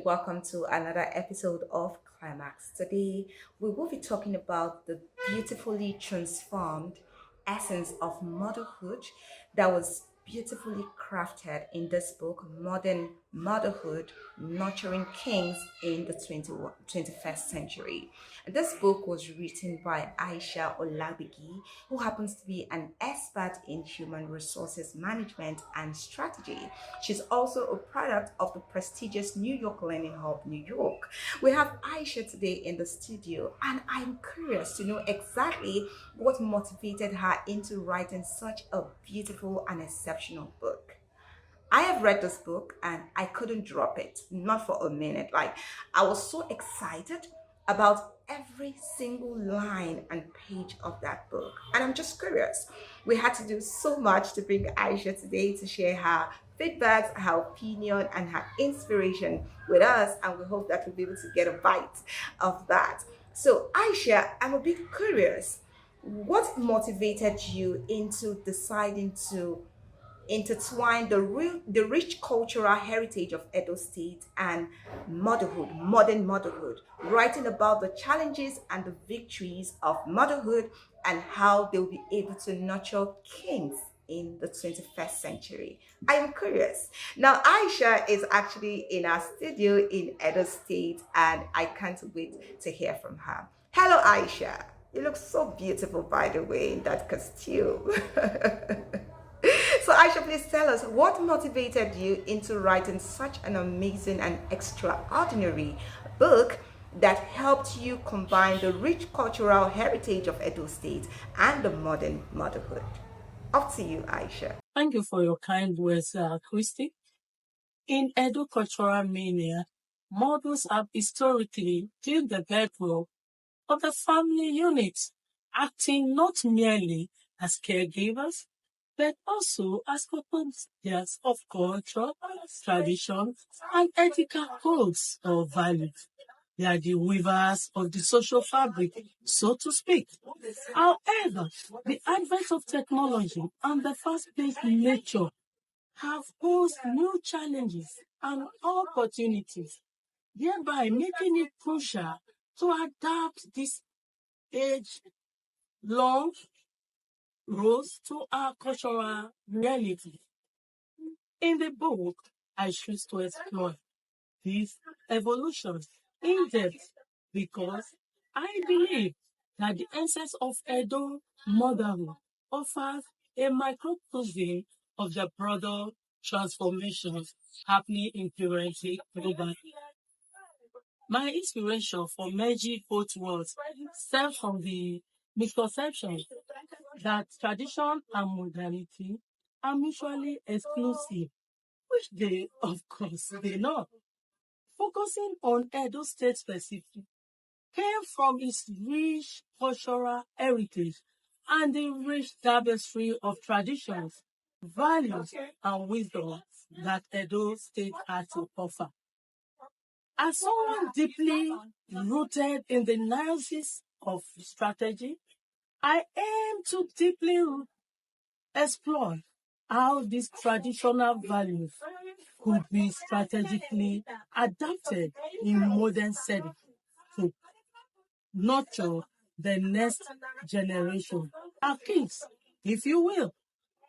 welcome to another episode of Climax. Today, we will be talking about the beautifully transformed essence of motherhood that was beautifully crafted in this book, Modern Motherhood Nurturing Kings in the 21st Century. And this book was written by Aisha Olagbegi, who happens to be an expert in human resources management and strategy. She's also a product of the prestigious New York Learning Hub, New York. We have Aisha today in the studio, and I'm curious to know exactly what motivated her into writing such a beautiful and exceptional book. I have read this book and I couldn't drop it, not for a minute. Like, I was so excited about every single line and page of that book. And I'm just curious. We had to do so much to bring Aisha today to share her feedbacks, her opinion, and her inspiration with us. And we hope that we'll be able to get a bite of that. So, Aisha, I'm a bit curious. What motivated you into deciding to intertwine the rich cultural heritage of Edo State and motherhood, modern motherhood, writing about the challenges and the victories of motherhood and how they'll be able to nurture kings in the 21st century. I am curious. Now, Aisha is actually in our studio in Edo State, and I can't wait to hear from her. Hello, Aisha. You look so beautiful, by the way, in that costume. So, Aisha, please tell us what motivated you into writing such an amazing and extraordinary book that helped you combine the rich cultural heritage of Edo State and the modern motherhood. Up to you, Aisha. Thank you for your kind words, Christy. In Edo cultural mania, mothers have historically been the bedrock of the family unit, acting not merely as caregivers, but also as custodians of culture, tradition, and ethical codes or values. They are the weavers of the social fabric, so to speak. However, the advent of technology and the fast-paced nature have posed new challenges and opportunities, thereby making it crucial to adapt this age-long roles to our cultural reality. In the book, I choose to explore these evolutions in depth because I believe that the essence of Edo motherhood offers a microcosm of the broader transformations happening in parenting globally. My inspiration for merging both worlds stems from the misconception that tradition and modernity are mutually exclusive, which they, of course, they not. Focusing on Edo State specific came from its rich cultural heritage and the rich tapestry of traditions, values, and wisdom that Edo State had to offer. As someone deeply rooted in the analysis of strategy, I aim to deeply explore how these traditional values could be strategically adapted in modern settings to nurture the next generation, our kids, if you will,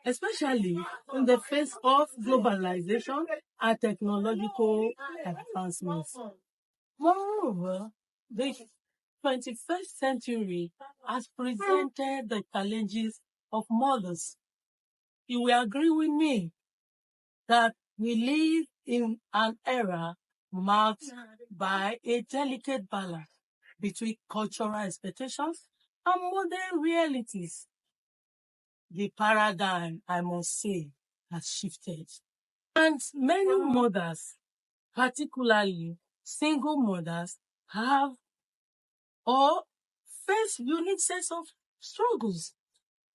especially in the face of globalization and technological advancements. Moreover, the 21st century has presented the challenges of mothers. You will agree with me that we live in an era marked by a delicate balance between cultural expectations and modern realities. The paradigm, I must say, has shifted. And many mothers, particularly single mothers, have or face unique sets of struggles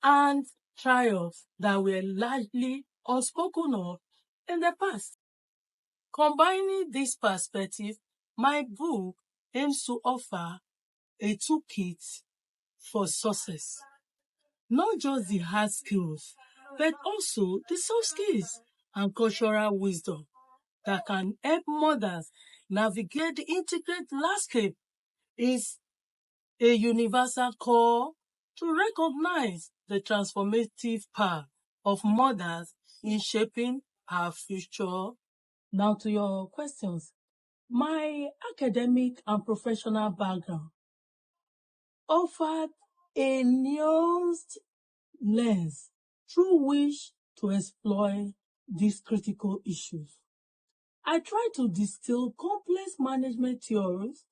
and trials that were largely unspoken of in the past. Combining this perspective, my book aims to offer a toolkit for success. Not just the hard skills, but also the soft skills and cultural wisdom that can help mothers navigate the integrated landscape is a universal call to recognize the transformative power of mothers in shaping our future. Now to your questions. My academic and professional background offered a nuanced lens through which to explore these critical issues. I try to distill complex management theories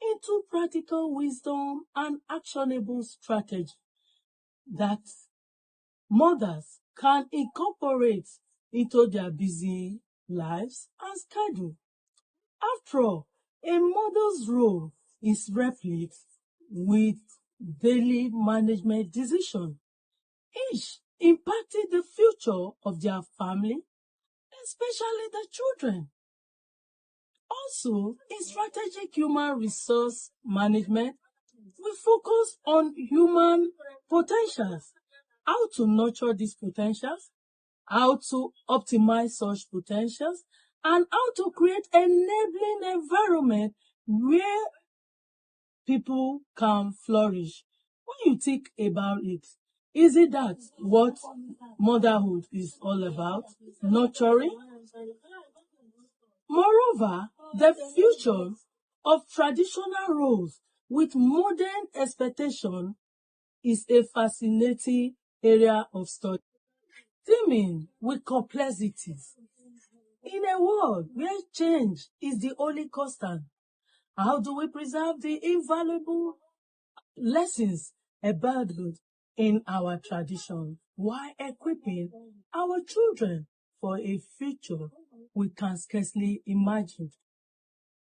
into practical wisdom and actionable strategy that mothers can incorporate into their busy lives and schedule. After all, a mother's role is replete with daily management decisions, each impacting the future of their family, especially the children. Also, in strategic human resource management, we focus on human potentials, how to nurture these potentials, how to optimize such potentials, and how to create enabling environment where people can flourish. When you think about it, is it that what motherhood is all about? Nurturing? Moreover, the fusion of traditional roles with modern expectation is a fascinating area of study, teeming with complexities. In a world where change is the only constant, how do we preserve the invaluable lessons embedded in our tradition while equipping our children for a future we can scarcely imagine?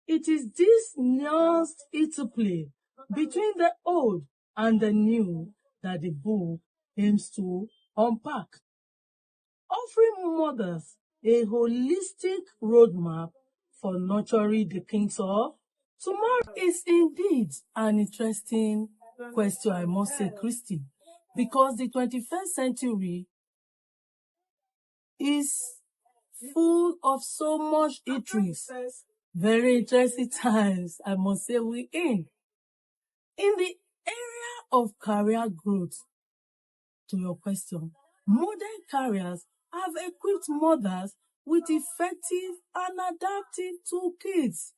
It is this nuanced interplay between the old and the new that the book aims to unpack, offering mothers a holistic roadmap for nurturing the kings of tomorrow. Is indeed an interesting question, I must say, Christy, because the 21st century is full of so much intrigue. Very interesting times, I must say, we're in. In the area of career growth, to your question, modern careers have equipped mothers with effective and adaptive toolkits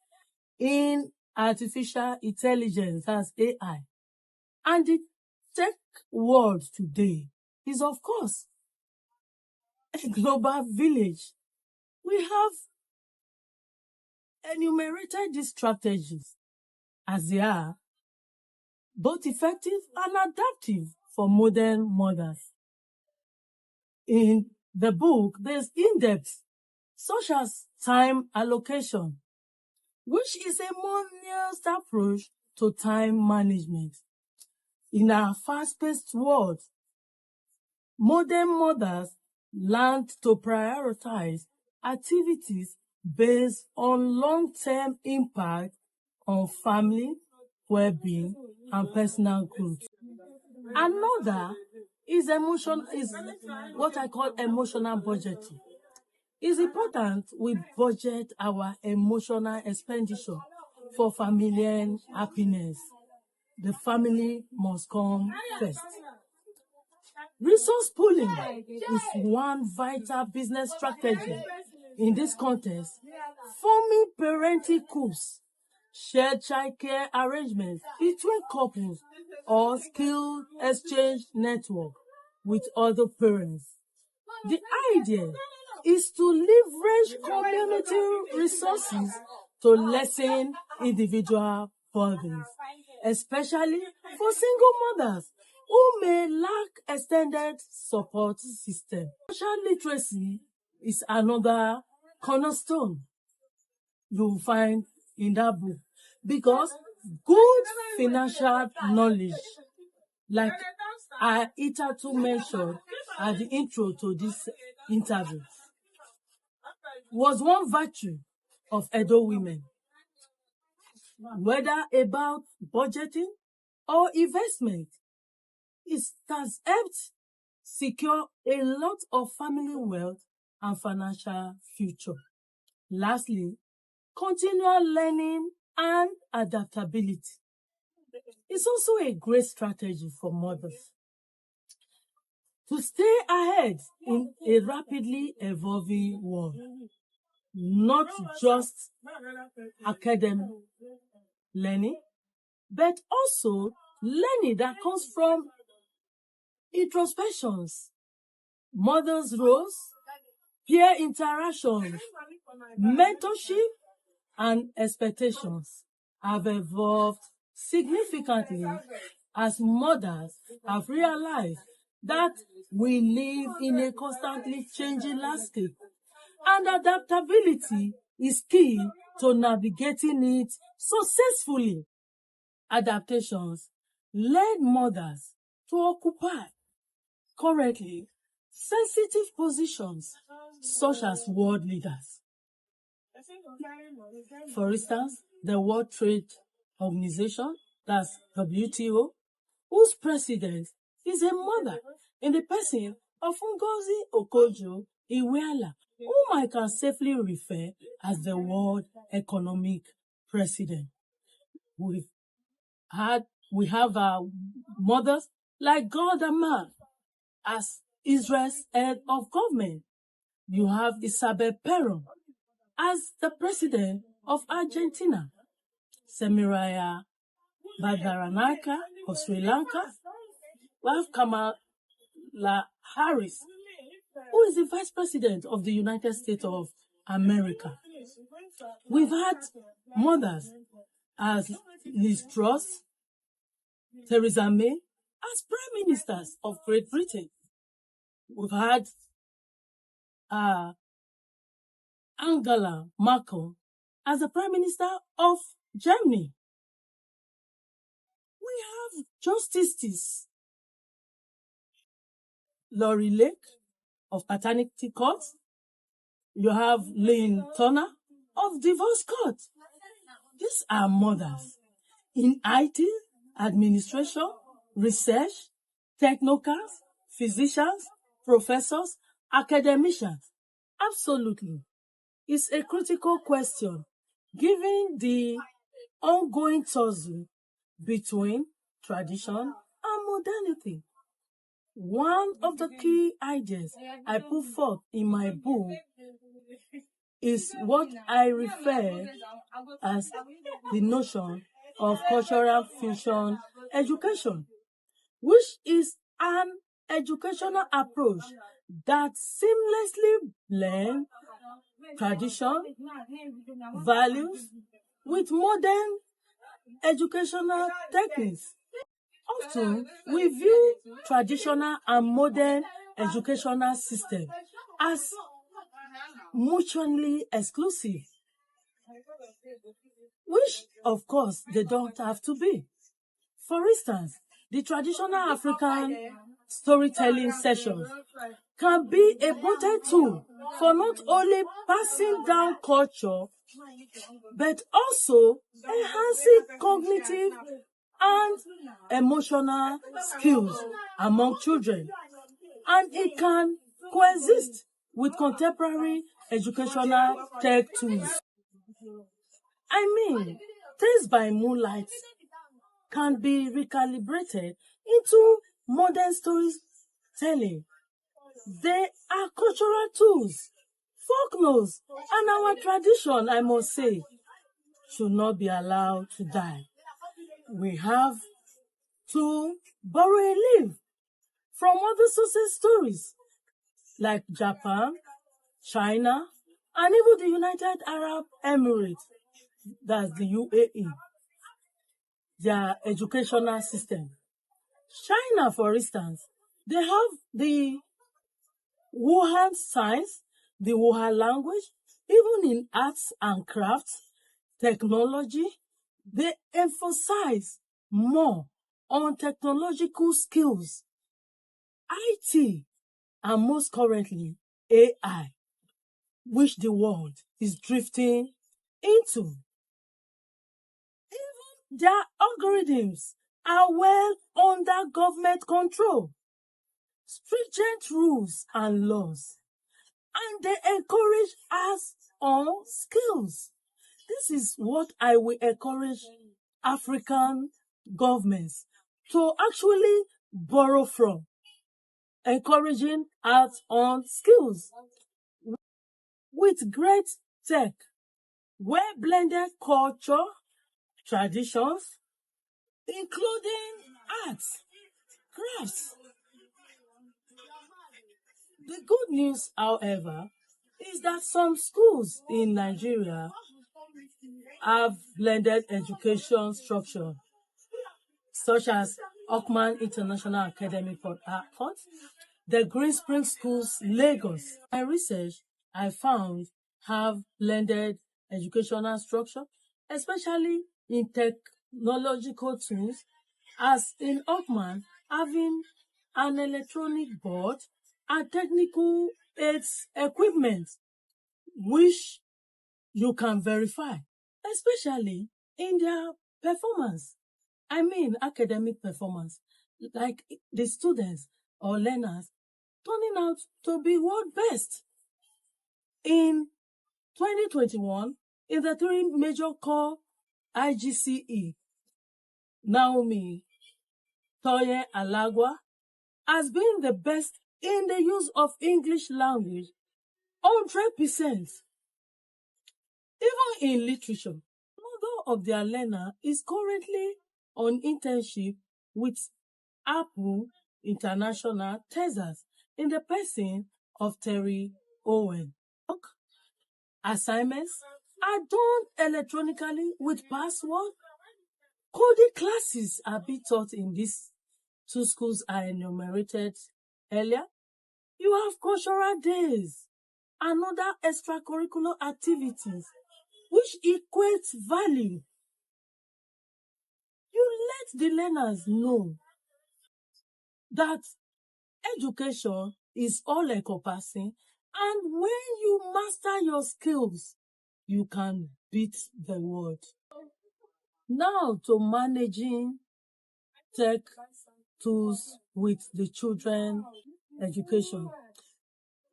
in artificial intelligence, as AI. And the tech world today is, of course, a global village. We have enumerated these strategies as they are both effective and adaptive for modern mothers. In the book, there's in-depth, such as time allocation, which is a more nuanced approach to time management. In our fast-paced world, modern mothers learned to prioritize activities based on long-term impact on family, well-being, and personal growth. Another is what I call emotional budgeting. It's important we budget our emotional expenditure for familiar happiness. The family must come first. Resource pooling is one vital business strategy in this context. Forming parenting groups, shared childcare arrangements between couples, or skill exchange network with other parents. The idea is to leverage community resources to lessen individual burdens, especially for single mothers who may lack extended support system. Social literacy is another cornerstone you will find in that book, because good financial knowledge, like I hitherto mentioned at the intro to this interview, was one virtue of Edo women. Whether about budgeting or investment, it has helped secure a lot of family wealth and financial future. Lastly, continual learning, and adaptability. It's also a great strategy for mothers to stay ahead in a rapidly evolving world, not just academic learning, but also learning that comes from introspections, mothers' roles, peer interaction, mentorship, and expectations have evolved significantly as mothers have realized that we live in a constantly changing landscape, and adaptability is key to navigating it successfully. Adaptations led mothers to occupy currently sensitive positions such as world leaders. For instance, the World Trade Organization, that's WTO, whose president is a mother in the person of Ngozi Okonjo-Iweala, whom I can safely refer as the World Economic President. We've we have mothers like God and man as Israel's head of government. You have Isabel Perón as the president of Argentina, Semiraya Bandaranaike of Sri Lanka. We have Kamala Harris, who is the vice president of the United States of America. We've had mothers as Liz Truss, Theresa May as prime ministers of Great Britain. We've had Angela Merkel as the prime minister of Germany. We have Justice Lori Lake of Paternity Court. You have Lynn Turner of Divorce Court. These are mothers in IT, administration, research, technocrats, physicians, professors, academicians. Absolutely. It's a critical question given the ongoing tussle between tradition and modernity. One of the key ideas I put forth in my book is what I refer as the notion of cultural fusion education, which is an educational approach that seamlessly blends tradition, values with modern educational techniques. Often, we view traditional and modern educational systems as mutually exclusive, which, of course, they don't have to be. For instance, the traditional African storytelling sessions can be a potent tool for not only passing down culture, but also enhancing cognitive and emotional skills among children. And it can coexist with contemporary educational tech tools. I mean, Tales by Moonlight can be recalibrated into modern storytelling. They are cultural tools, folklores, and our tradition, I must say, should not be allowed to die. We have to borrow a leaf from other success stories like Japan, China, and even the United Arab Emirates, that's the UAE, their educational system. China, for instance, they have the Wuhan science, the Wuhan language, even in arts and crafts, technology, they emphasize more on technological skills, IT, and most currently, AI, which the world is drifting into. Even their algorithms are well under government control, stringent rules and laws, and they encourage us on skills. This is what I will encourage African governments to actually borrow from, encouraging hands-on skills with great tech, where blended culture, traditions, including arts, crafts. The good news, however, is that some schools in Nigeria have blended education structure, such as Ockman International Academy for Art, the Green Spring Schools, Lagos. My research, I found, have blended educational structure, especially in technological tools, as in Ockman, having an electronic board and technical aids equipment, which you can verify, especially in their performance. I mean, academic performance, like the students or learners turning out to be world best. In 2021, in the three major core IGCE, Naomi Toye Alagwa has been the best in the use of English language, 100%. Even in literature, another of their learner is currently on internship with Apple International, Texas, in the person of Terry Owen. Assignments are done electronically with password. Coding classes are being taught in these two schools I enumerated earlier. You have cultural days and other extracurricular activities which equates value. You let the learners know that education is all encompassing, and when you master your skills, you can beat the world. Now to managing tech tools with the children education.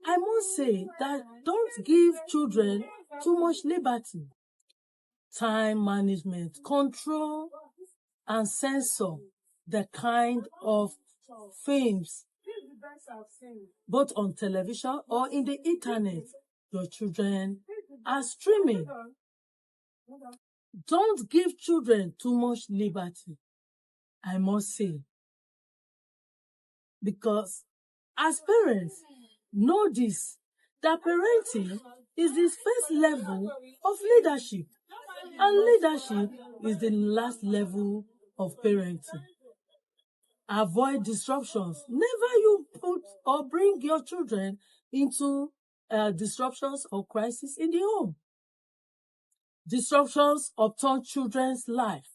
I must say that don't give children too much liberty. Time management, control and censor the kind of films, both on television or in the internet, your children are streaming. Don't give children too much liberty, I must say, because as parents, know this, that parenting is the first level of leadership, and leadership is the last level of parenting. Avoid disruptions. Never you put or bring your children into disruptions or crisis in the home. Disruptions upturn children's life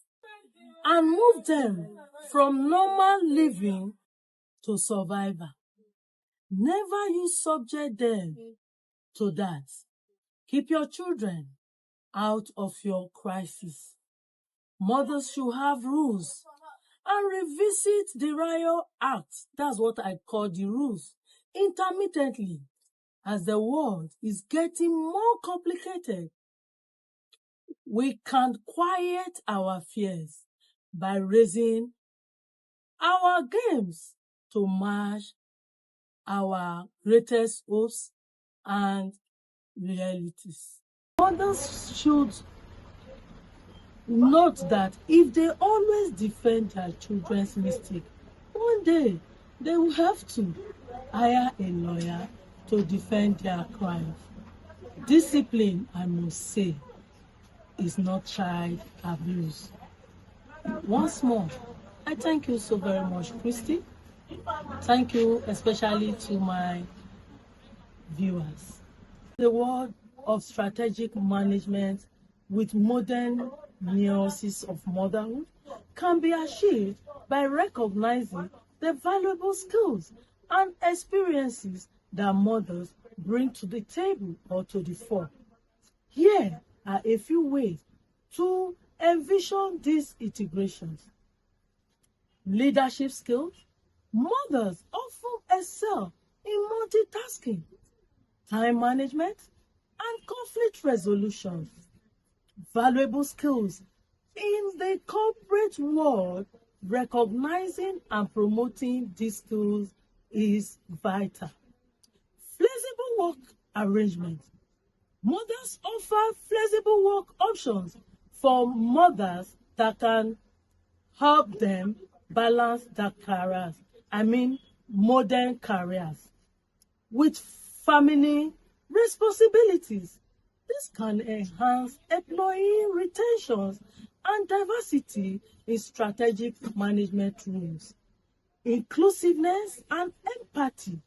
and move them from normal living to survival. Never you subject them to that. Keep your children out of your crisis. Mothers should have rules and revisit the Riot Act. That's what I call the rules. Intermittently, as the world is getting more complicated, we can quiet our fears by raising our games to match our greatest hopes and realities. Mothers should note that if they always defend their children's mistake, one day they will have to hire a lawyer to defend their crimes. Discipline, I must say, is not child abuse. Once more, I thank you so very much, Christy. Thank you especially to my viewers. The world of strategic management with modern nuances of motherhood can be achieved by recognizing the valuable skills and experiences that mothers bring to the table or to the fore. Here are a few ways to envision these integrations. Leadership skills. Mothers often excel in multitasking, time management, and conflict resolution. valuable skills. In the corporate world, recognizing and promoting these skills is vital. Flexible work arrangements. Mothers offer flexible work options for mothers that can help them balance their careers. I mean, modern careers with family responsibilities. This can enhance employee retention and diversity in strategic management roles. Inclusiveness and empathy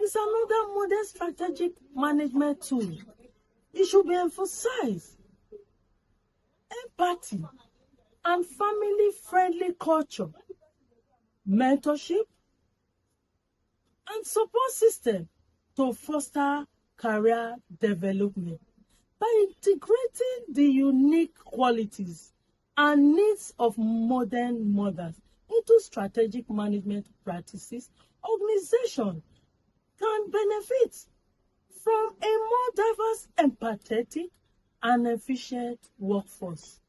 is another modern strategic management tool. It should be emphasized. Empathy and family-friendly culture, mentorship, and support system to foster career development. By integrating the unique qualities and needs of modern mothers into strategic management practices, organizations can benefit from a more diverse, empathetic, and efficient workforce.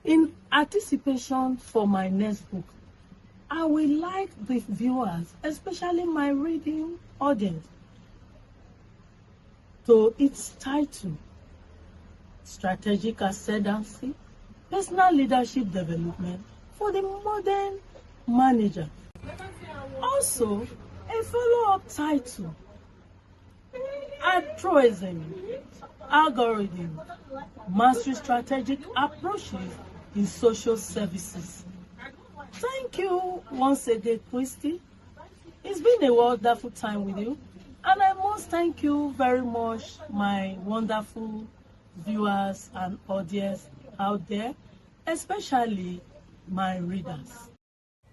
In anticipation for my next book, I would like the viewers, especially my reading audience, to its title, Strategic Ascendancy, Personal Leadership Development for the Modern Manager. Also, a follow-up title, Altruism, Algorithm, Mastery Strategic Approaches in Social Services. Thank you once again, Christy. It's been a wonderful time with you. And I must thank you very much, my wonderful viewers and audience out there, especially my readers.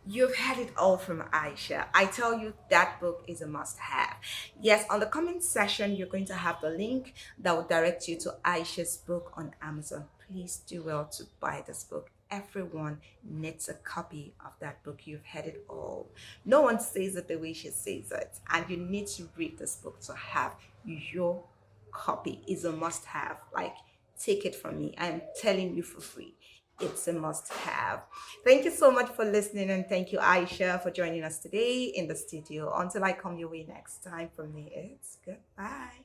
You've heard it all from Aisha. I tell you, that book is a must have. Yes, on the comment section, you're going to have the link that will direct you to Aisha's book on Amazon. Please do well to buy this book. Everyone needs a copy of that book. You've heard it all. No one says it the way she says it. And you need to read this book to have your copy. Is a must have. Like, take it from me. I'm telling you for free. It's a must have. Thank you so much for listening, and thank you, Aisha, for joining us today in the studio. Until I come your way next time, from me, it's goodbye.